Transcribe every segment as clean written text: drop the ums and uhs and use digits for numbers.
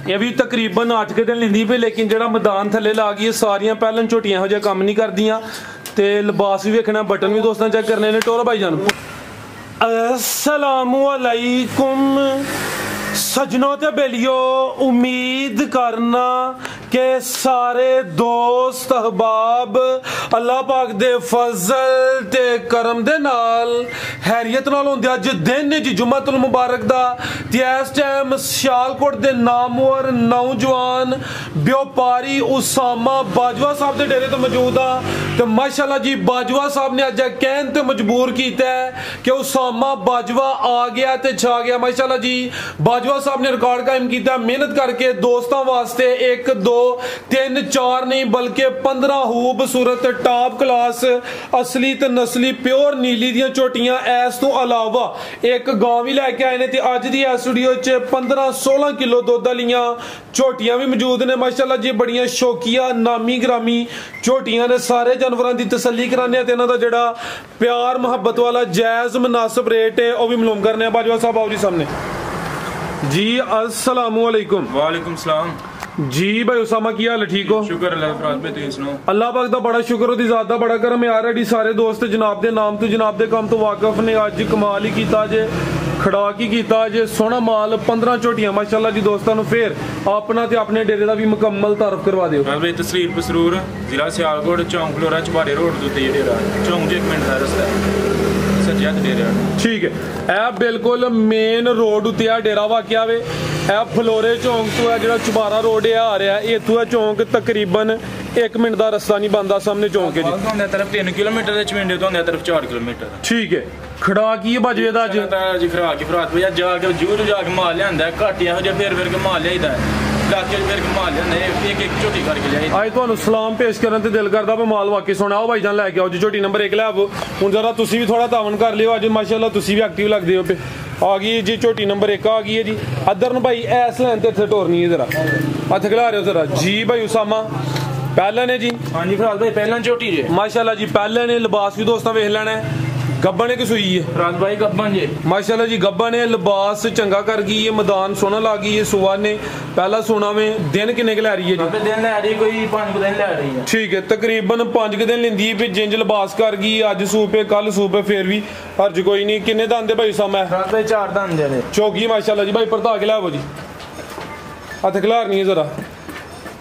ਇਹ ਵੀ ਤਕਰੀਬਨ 8 ਕੁ ਦਿਨ ਲੈਂਦੀ ਪਈ, ਲੇਕਿਨ ਜਿਹੜਾ ਮੈਦਾਨ ਥੱਲੇ ਲਾ ਗਈ ਸਾਰੀਆਂ ਪਹਿਲਾਂ ਝੋਟੀਆਂ ਇਹੋ ਜਿਹਾ ਕੰਮ ਨਹੀਂ ਕਰਦੀਆਂ ਤੇ ਲਿਬਾਸ ਵੀ ਵੇਖਣਾ, ਬਟਨ ਵੀ ਦੋਸਤਾਂ ਚੈੱਕ ਕਰਨੇ ਨੇ। ਟੋਰਾ ਭਾਈ ਜਾਨ अस्सलामु अलैकुम सजनों ते बेलियो, उम्मीद करना कि सारे दोस्त अहबाब अल्लाह पाक दे फजल ते करम दे नाल हैरियत नाल होंदे। अज दिन जी जुम्मतुल मुबारक दा ते इस टाइम सियालकोट दे नामवर नौजवान व्यापारी उसामा बाजवा साहब दे डेरे तो मौजूद आ ते माशाअल्लाह जी बाजवा साहब ने अज कहन ते मजबूर कीता है कि उसामा बाजवा आ गया ते छा गया। माशाअल्लाह जी बाजवा साहब ने रिकॉर्ड कायम किया, मेहनत करके दोस्तों वास्ते 1 2 3 4 नहीं बल्कि 15 खूबसूरत टॉप क्लास असली ते नस्ली प्योर नीली दियां झोटियां इस तो अलावा एक गांव भी लैके आए ने ते अज दी इस स्टूडियो च 15-16 किलो दुध वालियां झोटियां भी मौजूद ने। माशाअल्लाह जी बड़ियां शौकिया नामी ग्रामी झोटियां ने। सारे जानवरों की तसल्ली कराने ते इन्हां दा जिहड़ा प्यार मुहब्बत वाला जायज मुनासिब रेट है वह भी मालूम करने। बाजवा साहब आओ जी सामने जी। अस्सलामु अलैकुम। वालेकुम सलाम जी भाई उसामा की हाल है? ठीक हो? शुक्र अल्लाह अल्लाह पाक दा बड़ा शुक्र, ओदी ज़ात दा बड़ा करम यार। अड़ी सारे दोस्त जनाब दे नाम तो जनाब दे काम तो वाकफ ने। अज कमाल ही कीता जे, खड़ाक ही कीता जे, सोहना माल 15 झोटियां माशाअल्लाह जी। दोस्तां नूं फिर अपना ते अपने डेरे दा भी मुकम्मल तारफ करवा दिओ। तहसील पसरूर, जिला सियालकोट, चौंक खलोरा चबारे रोड ते डेरा चौंक 1 मिनट दा रस्ता है। ठीक है, ए बिल्कुल मेन रोड उत्ते आ डेरा वाकिया वे। ए फलोरे चौंक तो है जो चबारा रोड आ रहा है, इत्थों है चौंक तकरीबन 1 मिनट का रस्ता नहीं बनता। सामने चौंक है जी, तरफ 3 किलोमीटर, चमिंडे तो तरफ 4 किलोमीटर। ठीक है, खड़ा की है बाजवे दा जी खड़ा की फरात भैया जाके जू जाके माल लिया घट यहो जिहा फिर के माल लिया सलाम पेश करने ते दिल करदा माल वाकई सोना। आओ भाई जान लैके आओ जी झोटी नंबर 1 लै आवो। हुण जरा तुसी भी थोड़ा तावन कर लियो, अज माशाअल्लाह तुसी भी एक्टिव लगदे हो पे। आ गई जी झोटी नंबर 1 आ गई है जी। अदर न भाई ऐस लैन ते इत्थे टोरनी है, जरा हत्थ खिला रहे हो जरा जी। भाई उसामा पहले ने जी। हाँ जी फिलहाल भाई पहला झोटी जी माशाअल्लाह जी। पहले ने लिबास भी दोस्तों वेख लेना है। गब्बन की सूई है राज भाई, गब्बन जी माशाअल्लाह जी। गब्बन है, लिबास चंगा कर गई है, मैदान सोना ला गई है। सुबह ने पहला सोना में दिन किन्ने क लै रही है जी? दिन लै रही कोई 5 दिन लै रही है। ठीक है, तकरीबन 5 दिन लेंदी है। जिंज लिबास कर गई, अज सूपे कल सूपे, फिर भी हर्ज कोई नहीं। किन्ने दंद भाई सामा? राज भाई 4 दंद है। चौकी माशाअल्लाह जी। भाई परता के लै जी, हथ खिलारनी है जरा।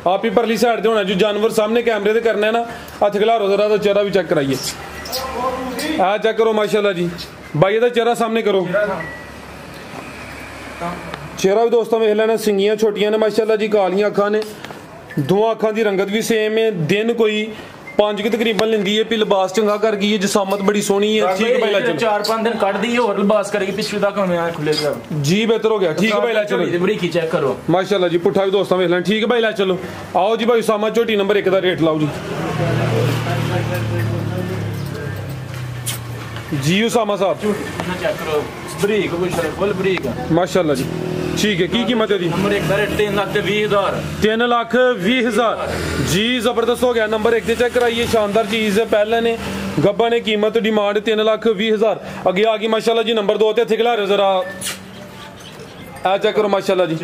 आप ही परली साइड से होना जो जानवर सामने कैमरे से करना है ना। हथ खिलारो जरा, तो चेहरा भी चेक कराइए। आ चेक करो माशाल्लाह जी। भाई का चेहरा सामने करो, चेहरा भी दोस्तों वेख लेना। सिंगियां छोटियां ने माशाल्लाह जी, कालियां अखां ने, दोवां अखां की रंगत भी सेम है। दिन कोई 5 के तकरीबन लेंदी है। लिबास चंगा कर गई है, जिसामत बड़ी सोहनी है। ठीक है भाई ला चलो, 4-5 दिन कट दी और लिबास करेगी पिछले तक हमें खुले जी बेहतर हो गया। ठीक है भाई ला चलो, बरीकी चेक करो माशाल्लाह जी। पुट्ठा भी दोस्तों वेख लेना। ठीक है भाई ला चलो, आओ जी। भाई उसामा झोटी नंबर 1 का रेट लाओ जी। जी उसामा साहब चेक करो, बरीक फुल बरीक माशाल्लाह जी। ठीक है, की कीमत है जी? नंबर 1 का रेट 3,20,000 3,20,000 जी। जबरदस्त हो गया। नंबर 1 से चेक कराइए, शानदार चीज है। पहले ने गब्बा ने कीमत डिमांड 3,20,000। अगे आ गई माशाल्लाह जी नंबर 2 ते खिला रहे जरा। आ चेक करो माशाल्लाह जी,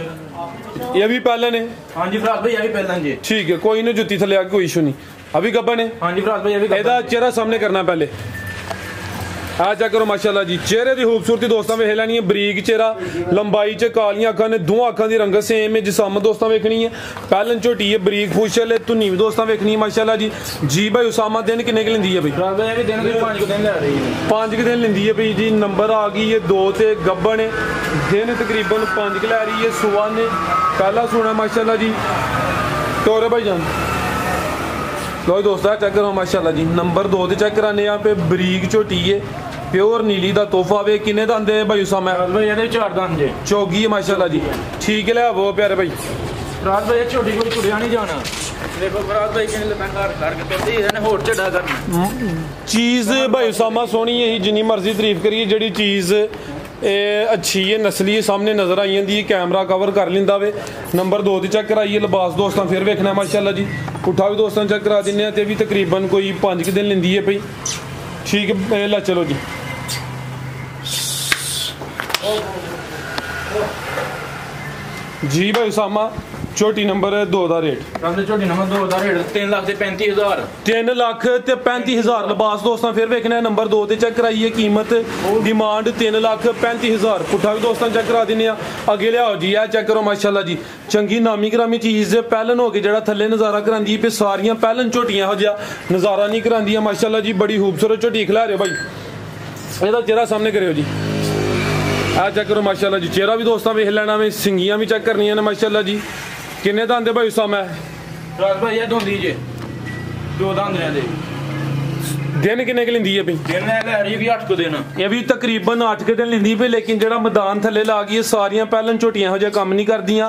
ये भी पहले ने। हाँ जी फराज भाई, ये भी पहले जी। ठीक है, कोई नहीं, जुत्ती थले आके कोई इशू नहीं। अभी गब्बा ने। हाँ जी फराज भाई, ये भी चेहरा सामने करना पहले। आ चेक करो माशाल्लाह जी, चेहरे की खूबसूरती दोस्तों वेख लैनी है। बरीक चेहरा, लंबाई च कालियां अखां ने, दोवां अखां की रंगत सेम है। जिसामत दोस्तों वेखनी है। पहलन झोटी है, बरीक फुशल है, धुनी भी दोस्तों वेखनी है माशाल्लाह जी। जी भाई उसामा दिन किन्ने लेंदी है भाई? 5 दिन लै रही है। 5 दिन लेंदी है भाई जी। नंबर आ गई है 2 ते गब्बन है। दिन तकरीबन 5 लै रही है। सुबह ने पहला सोना माशाल्लाह जी। टोरे भाई जान लो दोस्तों चेक करो माशाल्लाह जी। नंबर 2 ते चेक कराने यहाँ पे बरीक झोटी है, प्योर नीली दा तोहफा वे। किन्ने दंद है भाई उसामा? 4 दंद है। चौगी है माशाल्लाह जी। ठीक है, वो प्यारे भाई रात भाई छोटी कोई कुड़िया नहीं जाना। देखो फराज भाई किन्ने लता करके तोड़ी है ना, होर चढ़ा कर चीज भाई उसामा सोहनी है। जिन्नी मर्जी तारीफ करिए, जेड़ी चीज अच्छी है, नस्ली सामने नजर आई जाती है। कैमरा कवर कर लेंदा वे। नंबर 2 दी चेक कराइए। लिबास दोस्तों फिर वेखना है माशाल्लाह जी। पुट्ठा भी दोस्तों चेक करा दिन्ने ते भी तकरीबन कोई 5 दिन लेंदी है भाई। ठीक है ला चलो जी। जी भाई उसामा झोटी नंबर 2 का रेट झोटी नंबर 2 का रेट 3,35,000 3,35,000 लिबास दोस्तों फिर वेखना नंबर 2 ते चेक कराइए कीमत डिमांड 3,35,000 पुट्ठा भी दोस्तों चेक करा देने अगे लियाओ जी है चेक करो माशाल्लाह जी चंगी नामी ग्रामी चीज़ पैलन हो गई जरा थले नज़ारा करांदी पे सारियां पैलन झोटियां हो जा नज़ारा नहीं करांदी माशाल्लाह जी बड़ी खूबसूरत झोटी खिला रहे हो भाई ਇਹਦਾ चेहरा सामने करो जी आ चेक करो माशाल्लाह जी चेहरा भी दोस्तों वेख लेना वे सिंगियां भी चेक करनियां ने माशाल्लाह जी किन्ने दांदे भाई उसामा राज भाई ये दोंदी जे 2 दांदे दे दिन किन्ने के लिंदी है भाई दिन है भी 8 को दिन ये भी तकरीबन 8 के दिन लिंदी पे लेकिन जेड़ा मैदान थले ला गई सारियां पैलन झोटियां हो जा काम नहीं करदियां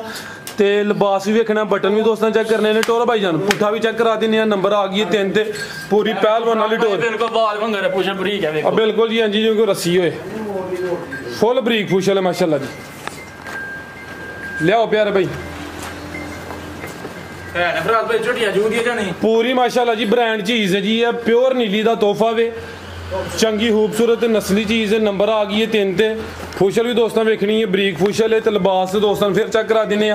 ते लिबास भी वेखना बटन भी दोस्तों चेक करने ने टोर भाई जान पुट्ठा भी चेक करा देने नंबर आ गई है 3 ते पूरी पहलवान वाली टोर बिल्कुल बाल भंगर पूछ बरीक है देखो बिल्कुल जी हां जी जो रस्सी होए फुल बरीक फुशल है माशाल्लाह जी लियाओ प्यारे भाई पूरी माशाल्लाह जी ब्रांड चीज है जी ये प्योर नीली दा तोहफा वे चंगी खूबसूरत नस्ली चीज है नंबर आ गई है 3 ते फुशल भी दोस्तों वेखनी है बरीक फुशल है तो लिबास दोस्तों फिर चेक करा देने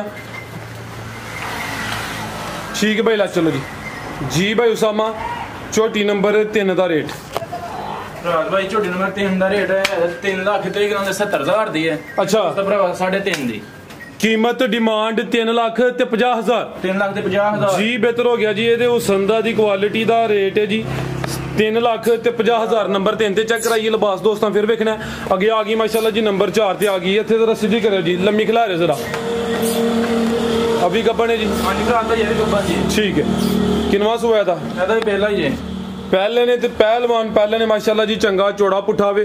ठीक है भाई ला चलो जी भाई उसामा झोटी नंबर 3 का रेट भाई झोटी नंबर 3 का रेट है 3,70,000 दी है अच्छा 3.5 दी कीमत डिमांड 3,50,000 3,50,000 जी बेहतर हो गया जी ये उसंदा दी क्वालिटी दा रेट है जी 3,50,000 नंबर 3 ते चेक कराइए लिबास दोस्तों फिर वेखना अगे आ गई माशाल्लाह जी नंबर 4 ते आ गई इत्थे जरा सीधी करो जी लम्मी खिला रहे जरा अभी गब्बन है जी हां जी भरा ये गब्बन जी ठीक है किनवा सुया था ਇਹਦਾ ਹੀ ਪਹਿਲਾ ਹੀ ਹੈ पहले ने ते पहलवान पहले ने माशाल्लाह जी चंगा चौड़ा पुठावे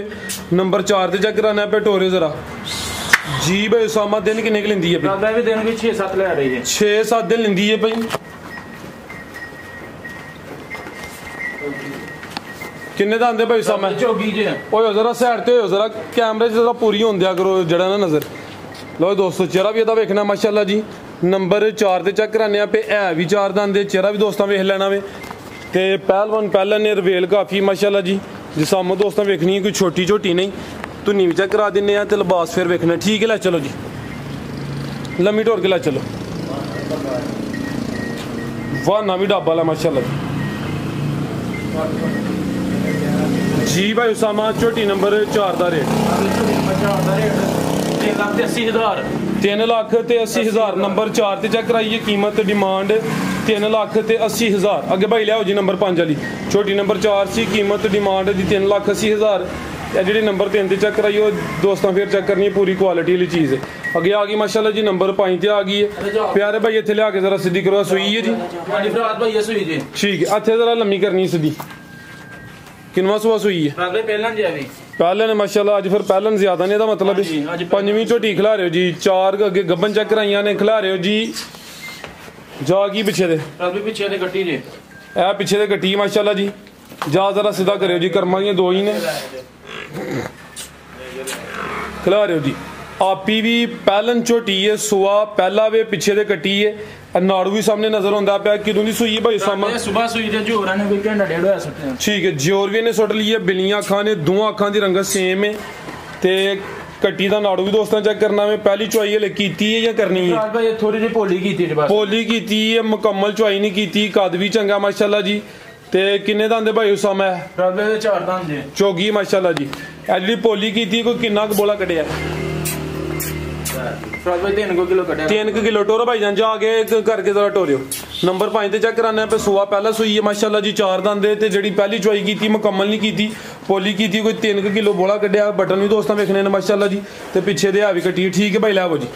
नंबर 4 ते चेक कराना पे टोरे जरा जी भाई उसामा दिन किन्ने की लिंदी है दादा भी दिन भी 6-7 ले रही है 6-7 दिन लिंदी है भाई किन्ने दा आंदे भाई उसामा चौगी जे ओए जरा साइड ते हो जरा कैमरे जरा पूरी होन दिया करो जड़ा ना नजर लो दोस्तों चेहरा भी एदा वेखना माशाल्लाह जी नंबर 4 ते चेक कराने पे है भी 4 दांदे चेहरा भी दोस्तों वेख लेना वे ते पहलवान पहले ने रवेल काफ़ी माशाल्लाह जी जिसाम दोस्तों वेखनी है कोई छोटी छोटी नहीं धुनी भी चेक करा देने ते लिबास फिर वेखना ठीक है लै चलो जी लम्मी ढोर के लै चलो वाह ना भी ढाबा ला माशाल्लाह जी भाई उसामा झोटी नंबर 4 का रेट 3,80,000 नंबर 4 ते चेक कराइए कीमत डिमांड 3,80,000 अगे भाई लियाओ जी नंबर 5 वाली छोटी नंबर 4 सी कीमत डिमांड दी 3,80,000 जी नंबर 3 ते चेक कराइए दोस्तों फिर चेक करनी पूरी क्वालिटी वाली चीज़ है अगे आ गई माशाल्लाह जी नंबर 5 ते आ गई है प्यारे भाई इत्थे लिया के जरा सीधी करो सुई है जी ठीक है इत्थे जरा लम्मी करनी सीधी किनवा सुआ सुई है पहले ने माशाल्लाह अज फिर पहलन ज्यादा नहीं मतलब 5वीं झोटी खिला रहे हो जी 4 अगे गब्बन चेक कराइया ने खिला रहे हो जी जागी पीछे दे गट्टी जी ए पीछे दे गट्टी माशाल्लाह जी जा जरा सीधा करो जी कर्मा दियां 2 ही ने खिला रहे हो जी आपी भी पहलन झोटी है सुआ पहला वे पीछे दे कट्टी है नाड़ू भी सामने नजर आंदा पिया किदों दी सूई भाई सामने सुबह सूई ते जोरा ने कोई घंटा डेढ़ होया सुट्टे ठीक है जोर भी ने सुट ली है बिलियां अखां ने दोवां अखां दी रंगत सेम है ते कट्टी दा नाड़ू भी दोस्तों चेक करना है पहली चुआई हले कीती है या करनी है भाई थोड़ी जी पोली कीती है बस पोली कीती है मुकम्मल चुआई नहीं कीती कद भी चंगा माशाल्लाह जी ते किन्ने दांदे भाई उसामा है राबे दे 4 दांदे चौगी माशाल्लाह जी ए जेडी पोली कीती कोई किन्ना बोला कटिया 3 किलो टोरो भाई जान जाके करके जरा टोरियो नंबर 5 ते चेक कराना पे सुआ पहला सुई है माशाल्लाह जी 4 दांदे ते जेडी पहली चुआई कीती मुकम्मल नहीं कीती पोली कीती कोई 3 किलो बोला कटिया बटन भी दोस्तों वेखने ने माशाल्लाह जी ते पीछे दे भी कट्टी ठीक है भाई लाओ जी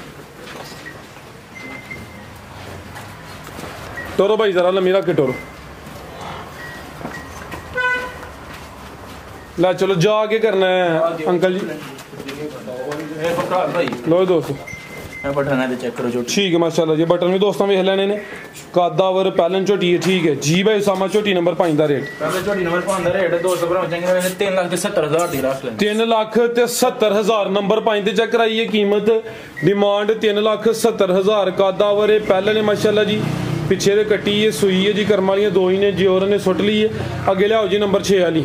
टोरो भाई जरा लम्मी रख के टोरो ला चलो जाके करना है अंकल जी लो दोस्तों बटन चेक करो जो ठीक है माशाल्लाह जी बटन भी दोस्तों वेख लेने ने कादावर पहलन झोटी है ठीक है जी भाई उसामा झोटी नंबर 5 का रेट झोटी नंबर 5 का रेट दोस्तों भरा चंगे 3,70,000 दी रख ले 3,70,000 नंबर 5 ते चेक कराइए कीमत डिमांड 3,70,000 कादावर पहले ने माशाल्लाह जी पीछे दे कट्टी है सुई है जी कर्म वाली 2 ही ने जोर ने सुट ली है अगे लियाओ जी नंबर 6 वाली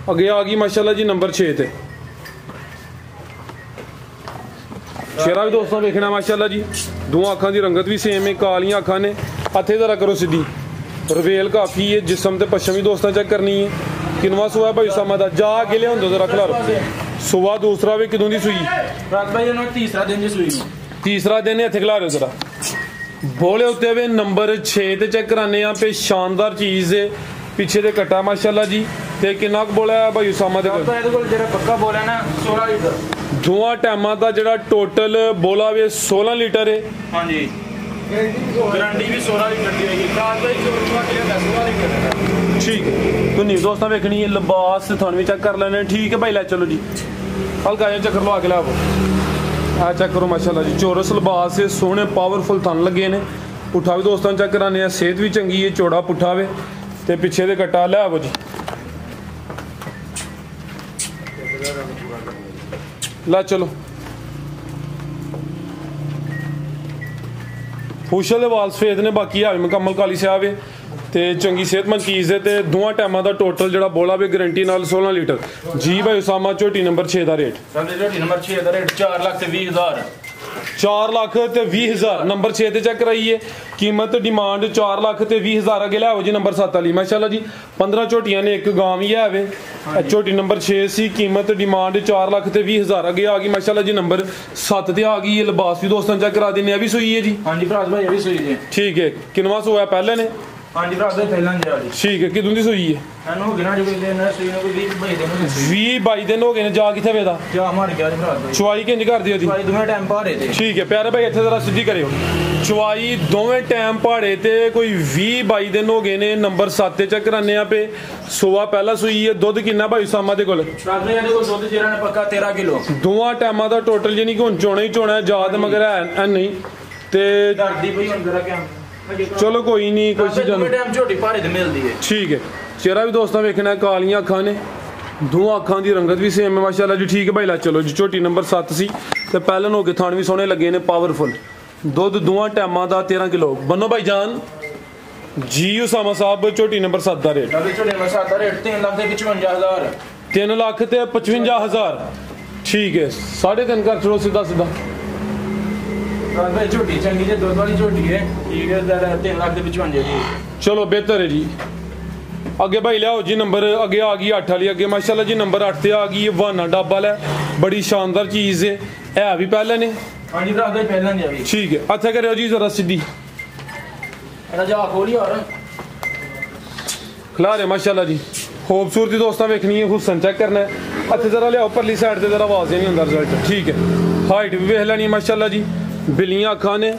अगे आ गई माशाल्लाह जी नंबर 6 ते चेहरा भी दोस्तों देखना माशाल्लाह जी, दोनों अखां की रंगत भी सेम है, कालियां अखां ने। हथे जरा करो सीधी, रवेल काफ़ी है, जिसम ते पश्चिम भी दोस्तों चेक करनी है। किनवा सुआ भाई उसामा दा जा के लिया होंदो जरा खिलारो। सुबह दूसरा भी किदों दी सूई? रात भाई उन्होंने तीसरा दिन दी सूई। तीसरा दिन है, हथे खिलारो जरा। बोले उत्ते वे नंबर 6 ते चेक कराने आ पे, शानदार चीज़ है, पिछे दे कट्टा माशाल्लाह जी। ते किन्ना क बोला है भाई उसामा दे कोल? ਇਹਦੇ ਕੋਲ ਜਿਹੜਾ ਪੱਕਾ ਬੋਲ ਹੈ ਨਾ 16 ਲੀਟਰ। दोवां टाइमां दा जेड़ा टोटल बोला वे 16 लीटर है। हाँ जी, गारंटी भी 16 लीटर की रहेगी। रात भाई 16 लीटर। ठीक है, तो नहीं दोस्तों वेखनी है, लिबास थानू भी चेक कर लेने। ठीक है भाई, ले चलो जी, हल्का जिहा चक्कर लवा के लाओ। आ चेक करो माशाल्लाह जी, चौरस लिबास है, सोहने पावरफुल थन लगे ने। पुट्ठा भी दोस्तों चेक कराने आ, सेहत भी चंगी है, चौड़ा पुट्ठा वे ते पिछे दे कट्टा ले आवो जी। ला चलो, फूशल दे वाल सफेद ने, बाकी है मुकम्मल काली स्याह वे ते चंगी सेहतमंद चीज़ है। ते दोवां टाइमां दा टोटल जेड़ा बोला वे गारंटी नाल 16 लीटर। जी भाई उसामा, झोटी नंबर 6 दा रेट? झोटी नंबर 6 दा रेट 4,20,000। 4,20,000 नंबर 6 ते चेक कराइए। कीमत डिमांड 4,20,000। अगे ले आओ जी नंबर 7 वाली माशाल्लाह जी, 15 झोटियां ने, एक गांव ही है वे। झोटी नंबर 6 सी, कीमत डिमांड 4,20,000। अगे आ गई माशाल्लाह जी नंबर 7 ते आ गई। ये लिबास भी दोस्तों चेक करा देने, अभी सुई है जी? हाँ जी भरा भाई, अभी सुई है। ठीक है, किनवा सोया पहले ने? हाँ जी भरा पहला जी। ठीक है, किदों दी सुई है? 20-22 दिन हो गए ने। जा किथे वेदा? चवाई किंज कर दी ओदी? टाइम भाड़े ते। ठीक है प्यारे भाई, इत्थे जरा सीधी करियो। चवाई दोवें टाइम भाड़े ते कोई 20-22 दिन हो गए ने। नंबर 7 ते चेक कराने पे, सुबह पहला सुई है। दुध किन्ना भाई उसामा दे कोल? दुध जेरा ने पक्का 13 किलो। दोवां टाइमां दा टोटल यानी कि हुण चोना ही चोना है, याद मगर है नहीं ते दर्दी भाई हुण जरा क्या। चलो कोई नहीं, कोई चीज़ टाइम झोटी भाड़े ते मिलदी है। ठीक है, चेहरा भी दोस्तों वेखना है, कालियां अखां ने, दोवां अखां दी रंगत भी सेम है माशाल्लाह जी। ठीक है भाई, ला चलो जी। झोटी नंबर 7 सी ते पहलन हो गए, थान भी सोहने लगे ने, पावरफुल। दुध दोवां टाइमां दा 13 किलो। बनो भाई जान जी उसामा साहब, झोटी नंबर 7 दा रेट? झोटी नंबर 7 दा रेट 3,55,000। 3,55,000। ठीक है, 3.5 कर चलो सीधा सीधा। झोटी चंगी जे दुध वाली झोटी है। ठीक है, 3,55,000। चलो बेहतर है जी। अगे भाई लियाओ जी नंबर, अगे आ गई 8 वाली। अगे माशाल्लाह जी नंबर 8 ते आ गई वाना डब्बा है, बड़ी शानदार चीज़ है भी पहले ने। हाँ जी भरा पहला जी अभी। ठीक है, अच्छा करो जी जरा सीधी खिला रहे माशाल्लाह जी। खूबसूरती दोस्तों वेखनी है, हुसन चेक करना है। अच्छा जरा लियाओ परली साइड से, जरा आवाज़ नहीं होता रिजल्ट। ठीक है, हाइट भी वेख लैनी माशाल्लाह जी। बिल्लियां अखां ने,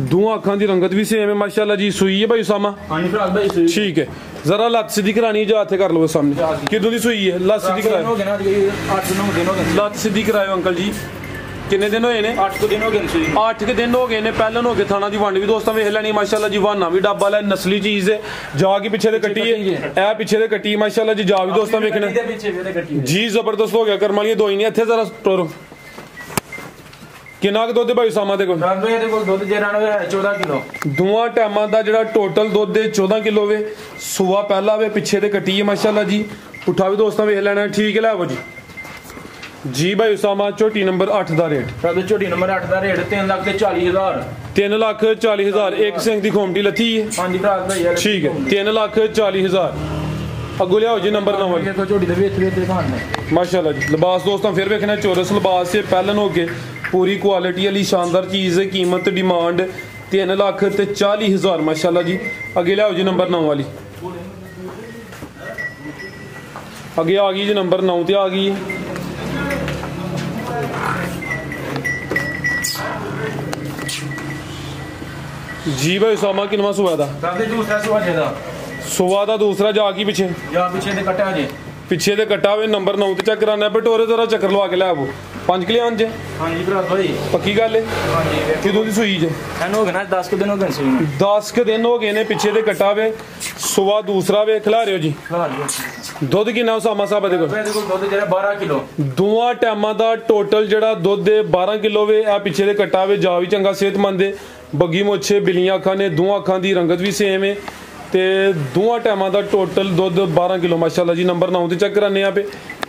दोवां अखां की रंगत भी सेम है माशाल्लाह जी। सुई है भाई उसामा? ठीक है, जरा लत सीधी करानी है, जो हाथे कर लो सामने। किदों दी सुई है? लत सीधी कराओ, लत सीधी कराओ अंकल जी। किन्ने दिन होए ने? 8 दिन हो गए। 8 दिन हो गए ने। पहलन हो गए, थाना दी वंड भी दोस्तों वेख लैनी माशाल्लाह जी। वाना भी डब्बा है, नस्ली चीज़ है। जा के पिछे दे कट्टी है, ए पिछे दे कट्टी माशाल्लाह जी। जा भी दोस्तों वेखना जी, जबरदस्त हो गया। कर्म वाली दो ही नहीं। इत्थे जरा टोरो किन्ना दुध भाई उसामा दे कोल? 14 किलो। दोवां टाइमां दा जेड़ा टोटल दुध 14 किलो वे। सुबह पहला वे, पिछे दे कट्टी है माशाल्लाह जी। पुट्ठा भी दोस्तों वेख लेना। ठीक है, लाओ जी। जी भाई उसामा, झोटी नंबर 8 दा रेट? झोटी नंबर 8 दा रेट 3,40,000। 3,40,000। एक सिंह दी खोमटी लथी है। हाँ जी भरा। ठीक है, 3,40,000। अगो लियाओ जी नंबर 9 माशाल्लाह जी। लिबास दोस्तों फिर वेखना, चौरस लिबास से पहलन हो गए, पूरी क्वालिटी वाली शानदार चीज़ है। कीमत डिमांड 3,40,000 माशाल्लाह जी। अगे लियाओ जी नंबर 9 वाली। अगे आ गई जी नंबर 9 ते आ गई। जी भाई उसामा, किनवा सुबह दा? सुबह दा दूसरा। जा की पिछे? पिछे दे कट्टा वे। नंबर 9 ते चेक कराना पे। टोरे जरा चक्कर लवा के ले आवो। 5 किलो आन जे? हाँ जी भरा भाई, पक्की गल है? हाँ जी। किदों दी सुई जे? 10 दिन हो गए। 10 दिन हो गए ने। पिछे दे कट्टा वे, सुबह दूसरा वे। खिला रहे हो जी? दुध किन्ना उसामा साहब दे कोल? 12 किलो। दोवां टाइमां दा टोटल जेड़ा दुध 12 किलो वे। आ पिछे दे कट्टा वे, जा भी चंगा सेहतमंद है। बग्गी मुच्छे, बिल्लियां अखां ने, दोवां अखां दी रंगत भी सेम है ते दोवां टाइमां दा टोटल दुध 12 किलो माशाल्लाह जी। नंबर 9 ते चेक कराने पे।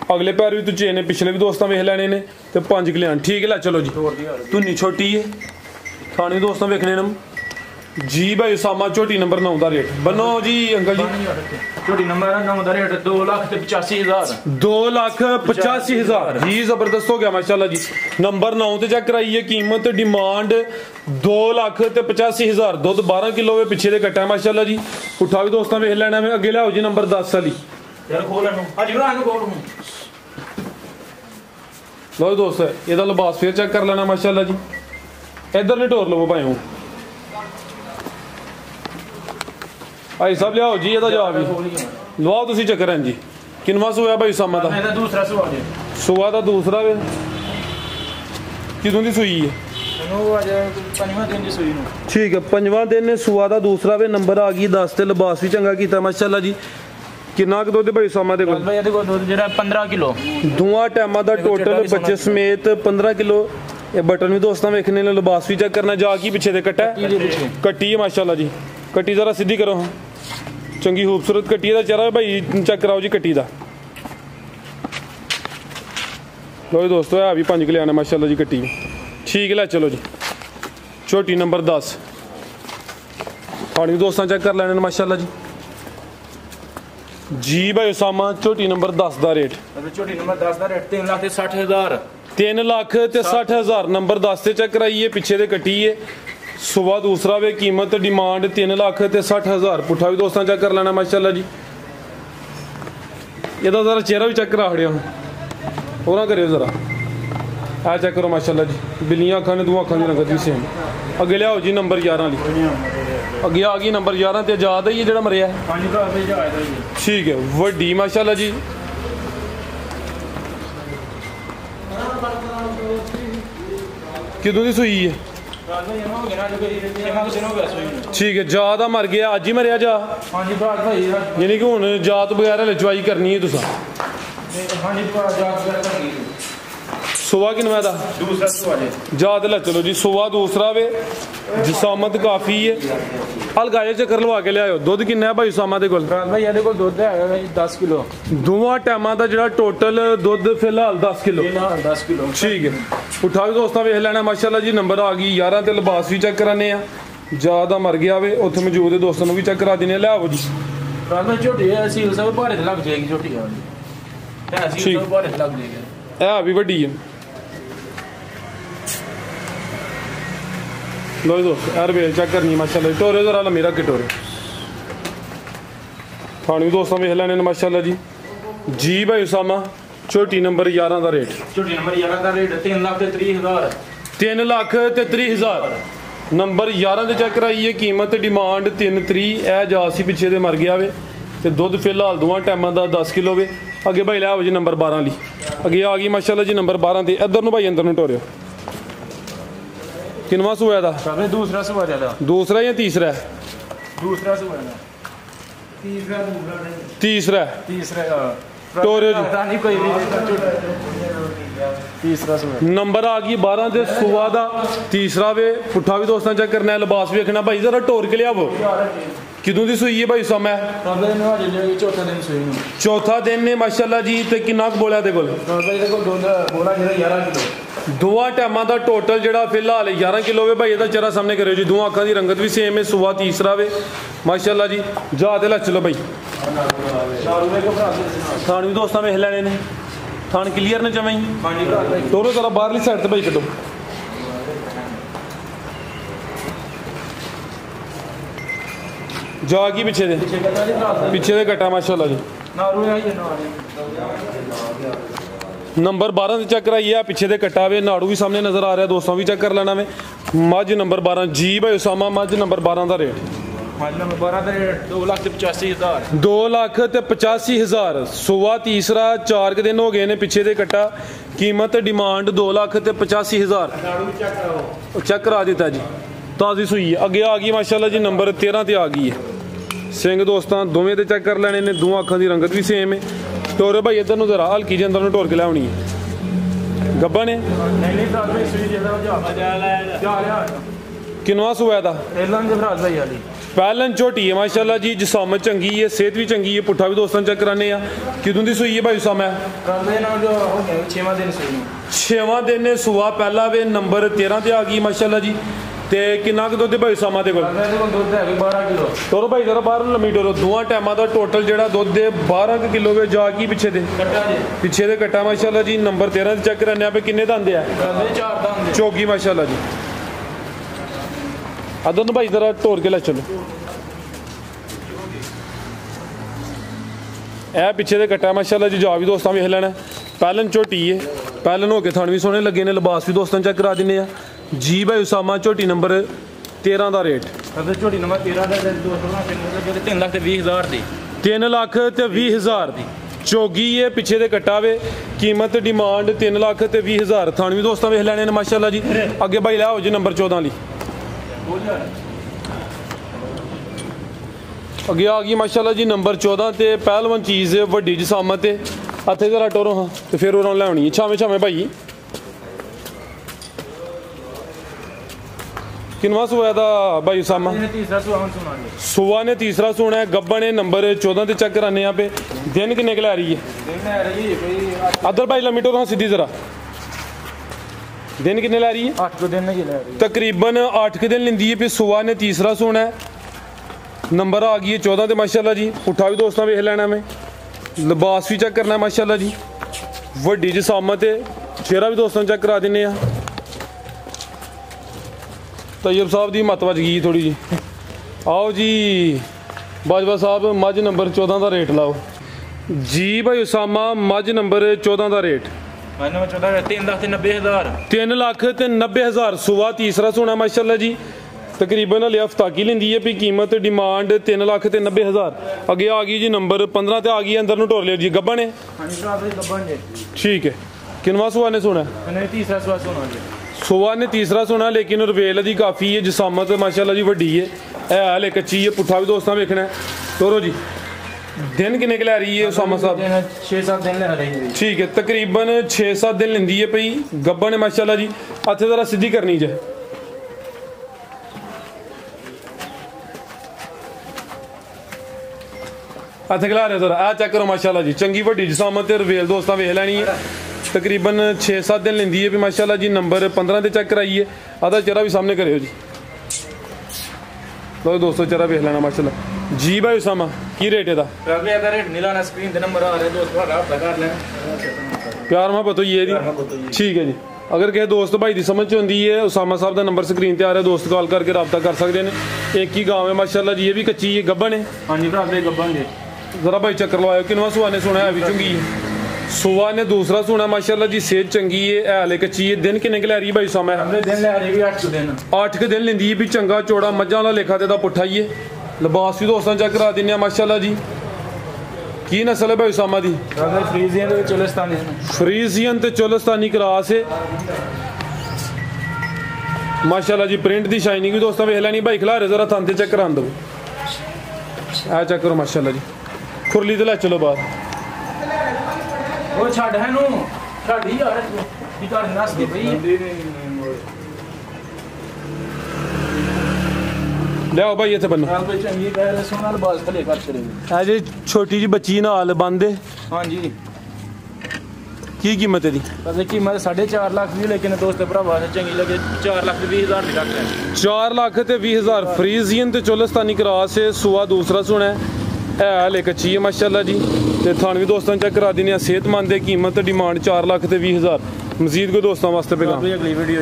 अगले पैर भी तू चेन ने पिछले भी दोस्तों वेख लैने ने ते 5 कल्याण ठीक है ला चलो जी धुनी छोटी है खाने दोस्तों वेखने ने जी भाई उसामा झोटी नंबर 9 का रेट बनो जी अंकल जी झोटी नंबर 9 का रेट 2,85,000 2,85,000 जी जबरदस्त हो गया माशाल्लाह जी नंबर 9 ते चेक कराइए कीमत डिमांड 2,85,000 दुध 12 किलो वे पिछे दे कट्टा है माशाल्लाह जी उठा भी दोस्तों वेख लेना में अगे लाओ जी नंबर 10 वाली यार खोल लो हां जी भरा खोल लो दोस्त ਇਹਦਾ ਲਿਬਾਸ ਫੇਰ ਚੈੱਕ ਕਰ ਲੈਣਾ ਮਾਸ਼ਾਅੱਲਾ ਜੀ ਇਧਰ ਨਹੀਂ ਢੋਰ ਲਵੋ ਭਾਈ ਭਾਈ ਸਾਹਿਬ ਲਿਆਓ ਜੀ ਇਹਦਾ ਜਵਾਬ ਹੀ ਲਵਾਓ ਤੁਸੀਂ ਚੱਕਰ ਜੀ ਕਿੰਨਵਾ ਸੂਆ ਭਾਈ ਸਾਮਾ ਦਾ ਇਹਦਾ ਦੂਸਰਾ ਸੂਆ ਜੀ ਸੂਆ ਦਾ ਦੂਸਰਾ ਵੇ ਕਿਦੋਂ ਦੀ ਸੂਈ ਹੈ ਇਹਨੂੰ ਅੱਜ ਪੰਜਵਾਂ ਦਿਨ ਦੀ ਸੂਈ ਨੂੰ ਠੀਕ ਹੈ ਪੰਜਵਾਂ ਦਿਨ ਨੇ ਸੂਆ ਦਾ ਦੂਸਰਾ ਵੇ ਨੰਬਰ ਆ ਗਈ 10 ਤੇ ਲਿਬਾਸ ਵੀ ਚੰਗਾ ਕੀਤਾ ਮਾਸ਼ਾਅੱਲਾ ਜੀ ਕਿੰਨਾ ਕੁ ਦੁੱਧ ਭਾਈ ਸਾਮਾ ਦੇ ਕੋਲ ਭਾਈ ਇਹਦੇ ਕੋਲ ਦੁੱਧ ਜਿਹੜਾ 15 ਕਿਲੋ ਦੋਵਾਂ ਟਾਈਮਾਂ ਦਾ ਟੋਟਲ ਬੱਚੇ ਸਮੇਤ 15 ਕਿਲੋ ਇਹ ਬਟਨ ਵੀ ਦੋਸਤਾਂ ਵੇਖਣੇ ਨੇ ਲਿਬਾਸ ਵੀ ਚੈੱਕ ਕਰਨਾ ਜਾ ਕੀ ਪਿੱਛੇ ਦੇ ਕੱਟਾ ਕੱਟੀ ਹੈ ਮਾਸ਼ਾਅੱਲਾ ਜੀ ਕੱਟੀ ਜ਼ਰਾ ਸਿੱਧੀ ਕਰੋ ਹਾਂ ਚੰਗੀ ਖੂਬਸੂਰਤ ਕੱਟੀ ਦਾ ਚਿਹਰਾ ਭਾਈ ਚੈੱਕ ਕਰਾਓ ਜੀ ਕੱਟੀ ਦਾ ਲੋ ਦੋਸਤੋ ਆ ਵੀ 5 ਕਿਲੋ ਆਣਾ ਮਾਸ਼ਾਅੱਲਾ ਜੀ ਕੱਟੀ ਠੀਕ ਲੈ ਚਲੋ ਜੀ ਛੋਟੀ ਨੰਬਰ 10 ਖਾਣੀ ਦੋਸਤਾਂ ਚੈੱਕ ਕਰ ਲੈਣੇ ਨੇ ਮਾਸ਼ਾਅੱਲਾ ਜੀ जी भाई उसामा छोटी नंबर 10 का रेट छोटी नंबर 10 का रेट 3,60,000 3,60,000 नंबर 10 से चेक कराइए पीछे दे कटी है सुबह दूसरा वे कीमत डिमांड 3,60,000 पुठा भी दोस्तों चेक कर लेना माशाल्लाह जी ਇਹਦਾ ਜ਼ਰਾ ਚਿਹਰਾ ਵੀ ਚੈੱਕ ਕਰਾ ਖੜਿਆ ਉਹ ਨਾ ਕਰਿਓ ਜ਼ਰਾ ਆ ਚੈੱਕ ਕਰੋ ਮਾਸ਼ਾਅੱਲਾ ਜੀ ਬਿੱਲੀਆਂ ਅੱਖਾਂ ਨੇ ਦੋ ਅੱਖਾਂ ਦੀ ਰੰਗਤ ਵੀ ਸੇਮ ਅੱਗੇ ਲਿਆਓ ਜੀ ਨੰਬਰ 11 ਵਾਲੀ ਅੱਗੇ ਆ ਗਈ ਨੰਬਰ 11 ਤੇ ਆਜ਼ਾਦ ਹੈ ਜਿਹੜਾ ਮਰਿਆ ਹਾਂਜੀ ਭਰਾ ਵੀ ਆਇਆ ਜੀ ਠੀਕ ਹੈ ਵੱਡੀ ਮਾਸ਼ਾਅੱਲਾ ਜੀ ਕਿਦੋਂ ਦੀ ਸੂਈ ਹੈ ठीक है जा दा मर गया अज ही मरिया जा हाँ जी भरा भाई यानी कि हुण जात बगैर लचवाई करनी है तुसां हाँ जी भरा जात बगैर करनी है सुबह किनवा दा दूसरा सुबह जी जात ला चलो जी सुबह दूसरा वे जिसामत काफ़ी है हलकाए चक्कर लवा के लियाओ दुध किन्ना है भाई उसामा दे कोल भाई ਇਹਦੇ ਕੋਲ ਦੁੱਧ ਹੈਗਾ ਜੀ 10 ਕਿਲੋ ਦੋਵਾਂ ਟਾਈਮਾਂ ਦਾ ਜਿਹੜਾ ਟੋਟਲ ਦੁੱਧ ਫਿਲਹਾਲ 10 ਕਿਲੋ 10 ਕਿਲੋ ਠੀਕ ਹੈ ਉਠਾ ਵੀ ਦੋਸਤਾਂ ਵੇਖ ਲੈਣਾ ਮਾਸ਼ਾਅੱਲਾ ਜੀ ਨੰਬਰ ਆ ਗਈ 11 ਤੇ ਲਿਬਾਸ ਵੀ ਚੈੱਕ ਕਰਾਨੇ ਆ ਜਿਆਦਾ ਮਰ ਗਿਆ ਵੇ ਉੱਥੇ ਮੌਜੂਦ ਹੈ ਦੋਸਤਾਂ ਨੂੰ ਵੀ ਚੈੱਕ ਕਰਾ ਦਿੰਨੇ ਲਿਆਓ ਜੀ ਰਾਤ ਵਿੱਚ ਝੋਟੀ ਹੈ ਸੀਲ ਸਭ ਭਾਰੇ ਤੇ ਲੱਗ ਜਾਏਗੀ ਝੋਟੀ ਆ ਹੈ ਸੀਲ ਸਭ ਭਾਰੇ ਤੇ ਲੱਗ ਜਾਏਗੀ ਇਹ ਵੀ ਵੱਡੀ ਹੈ लो दोस्त यार बेल चेक करनी माशाल्लाह टोरे जरा ला मेरा के टोरे खानी दोस्तों वेख लैने माशाल्लाह जी भाई उसामा छोटी नंबर 11 का रेट छोटी नंबर 11 का रेट 3,30,000 3,30,000 नंबर 11 ते चेक कराइए कीमत डिमांड 3,30 ए जा सी पिछे दे मर गया वे ते दुध फिलहाल दोवां टाइमां दा 10 किलो वे अगे भाई लियाओ जी नंबर 12 ली अगे आ गई माशाल्लाह जी नंबर 12 ते इधर नु भाई अंदर नु टोरियो किनवा सुआ था दूसरा सुआ था दूसरा या तीसरा दूसरा सुआ तीसरा तीसरा टोरे तीसरा नंबर आ गई 12 ते सुआ दा तीसरा वे पुठा भी दोस्तों चेक करना है लिबास भी रखना भाई जरा टोर के लियावो किदों दी सूई है भाई समय चौथा दिन ने माशाल्लाह जी ते किन्ना बोलिया दे कोल दोवां टाइमां दा टोटल जेड़ा फिलहाल 11 किलो वे भाई एदा चेहरा सामने करियो जी दोवां अखां दी रंगत भी सेम है सुबह तीसरा वे माशाल्लाह जी जा दे ला चलो भाई थान भी दोस्तां वेख लैने ने थान क्लियर ने जमाई टोरो जरा बाहरली साइड ते भाई कड्डो जागी पीछे दे कटा माशाल्लाह जी नंबर 12 से चेक कराइए पीछे दे कटा वे नाड़ू भी सामने नजर आ रहा है दोस्तों भी चेक कर लेना वे मझ नंबर 12 जी भाई उसामा मझ नंबर 12 का रेट 2,85,000 सुबह तीसरा 4 के दिन हो गए ने पीछे दे कटा कीमत डिमांड 2,85,000 चेक करा दिता जी ताज़ी सुई अगे आ गई माशाल्लाह जी नंबर 13 ते आ गई है सिंह दोस्तों दोवें ते चेक कर लेने ने दोवां अखां दी रंगत भी सेम है टोरे भाई इधर जरा हल्की जी अंदर टोर के लियावनी है गब्बा ने किनवा सुआ था पहलन झोटी है माशाल्लाह जी, जिसामत चंगी है, सेहत भी चंगी है, पुट्ठा भी दोस्तों चेक कराने किदों की सूई है भाई उसामा? 6वां दिन है सूआ, पहला वे नंबर 13 ते आ गई माशाल्लाह जी। ते किन्ना क दुध भाई उसामा दे कोल? 12 किलो। टोरो भाई जरा बाहर लम्मी टोरो, दोवां टाइमां दा टोटल जेड़ा दुध है 12 किलो वे जा की पिछे दे पिछे दे कट्टा माशाल्लाह जी। नंबर 13 ते चेक कराने पे किन्ने दंद है? 4 दंद चौगी माशाल्लाह जी। अदन भाई जरा तोड़ के लै चलो। ए पिछे दे कट्टा माशाल्लाह जी, जा भी दोस्तों वेख लेना। पहलन झोटी है, पहलन होके थण भी सोहने लगे ने, लिबास भी दोस्तों चेक करा दिने जी भाई उसामा। झोटी नंबर 13 का रेट? झोटी नंबर 13 का 3,20,000 दी। 3,20,000 दी चौगी है, पिछे दे कट्टा वे, कीमत डिमांड 3,20,000। थान भी दोस्तों वेख लेने माशाल्लाह जी। अगे भाई लाओ जी नंबर 14 ली अगे आ गई माशाल्लाह जी नंबर 14 ते पहलवान चीज़ वड्डी जिसामत है। हथे जरा टोरो हाँ तो फिर उन्होंने लैनी है छावे छावे भाई। किनवा सुआ था भाई उसामा? सुआ ने तीसरा सोना है, गब्बन है नंबर 14 ते चेक कराने यहाँ पे। दिन किन्ने के लै रही है? अदर भाई लम्मी टोरो हाँ सीधी जरा। दिन किन्ने लै रही है? 8 दिन तकरीबन 8 दिन लेंदी है। फिर सुआ ने तीसरा सोना है, नंबर आ गई है 14 ते माशाल्लाह जी। पुट्ठा भी दोस्तों वेख लेना मैं, लिबास भी चेक करना है माशाल्लाह जी। वड्डी जिसामत है, चेहरा भी दोस्तों चेक करा देने। तैयब साहब की मत बच गई थोड़ी जी। आओ जी बाजवा साहब, मझ नंबर 14 का रेट लाओ जी भाई उसामा। मझ नंबर 14 का रेट 3,90,000। सुबह तीसरा सोना माशाल्लाह जी। तकरीबन हले हफ्ता की लेंदी है भी। कीमत डिमांड 3,90,000। अगे आ गई जी नंबर 15 ते आ गई। अंदर टोर लियो जी। गब्बन है? ठीक है। किनवा सुआ ने सोना? सुआ ने तीसरा सोना, लेकिन रवेल दी काफ़ी है, जिसामत माशाल्लाह जी वड्डी है, हले कच्ची है। पुट्ठा भी दोस्तों वेखना है। तोरो जी दिन किन्ने के लै रही है उसामा साहब? 6-7 दिन लै रही है। ठीक है, तकरीबन 6-7 दिन लेंदी है पई। गब्बन है माशाल्लाह जी। हथे जरा सीधी करनी जे। हथ खिला रहे जरा, आ चेक करो माशाल्लाह जी। चंगी वड्डी जिसामत रवेल दोस्तों वेख लैनी है। तकरीबन 6-7 दिन लेंदी है भी माशाल्लाह जी। नंबर 15 ते चेक कराइए। आधा चेहरा भी सामने करियो जी। तो दोस्तों चेहरा वेख लेना माशाल्लाह जी। भाई उसामा की रेट है? प्यार मोहब्बत तो ये ठीक है जी। अगर किसी दोस्त भाई की समझ होंगी है, उसामा साहब का नंबर स्क्रीन पर आ रहा है, दोस्त कॉल करके रब्ता कर सकते हैं। एक ही गाँव है माशाल्लाह जी। ये भी कच्ची है, गब्बन है? हाँ जी गब्बन जी। जरा भाई चक्कर लवायो। किनवा सुआ ने सोना है? भी चंगी है। सुआ ने दूसरा सोना माशाल्लाह जी। सेहत चंगी है, हले कच्ची है। दिन किन्ने के लै रही है भाई उसामा? 8 दिन लेंदी है भी। चंगा चौड़ा मझां वाला लेखा ते पुट्ठा ही है। लिबास भी दोस्तों चेक करा देने माशाल्लाह जी। की नस्ल है भाई उसामा दी? फ्रीजियन ते चोलस्तानी क्रॉस है माशाल्लाह जी। प्रिंट दी शाइनिंग भी दोस्तों वेख लैनी। भाई खिलारे जरा थन ते चेक करा दो। आ चेक करो माशाल्लाह जी। खुरली ते लै चलो बाहर। लियाओ भाई इत्थे बनो। जी छोटी जी बच्ची नाल बंद है। हाँ जी। की कीमत है दी? कीमत 4.5 लाख दी, लेकिन दोस्त भरावा चंगी लगे 4,20,000 दी रख है। 4,20,000 फ्रीजियन ते चोलस्तानी क्रॉस है। सुआ दूसरा सुना है, हले कच्ची है माशाल्लाह जी। ते थान भी दोस्तों चेक करा देने। सेहतमंद है। कीमत डिमांड 4,20,000। मजीद कोई दोस्तों वास्ते पैगाम? अगली वीडियो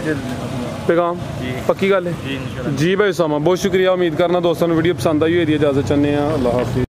पैगाम पक्की गल है जी भाई उसामा। बहुत शुक्रिया। उम्मीद करना दोस्तों वीडियो पसंद आई होगी। इजाज़त चाहते हैं। अल्लाह हाफिज़।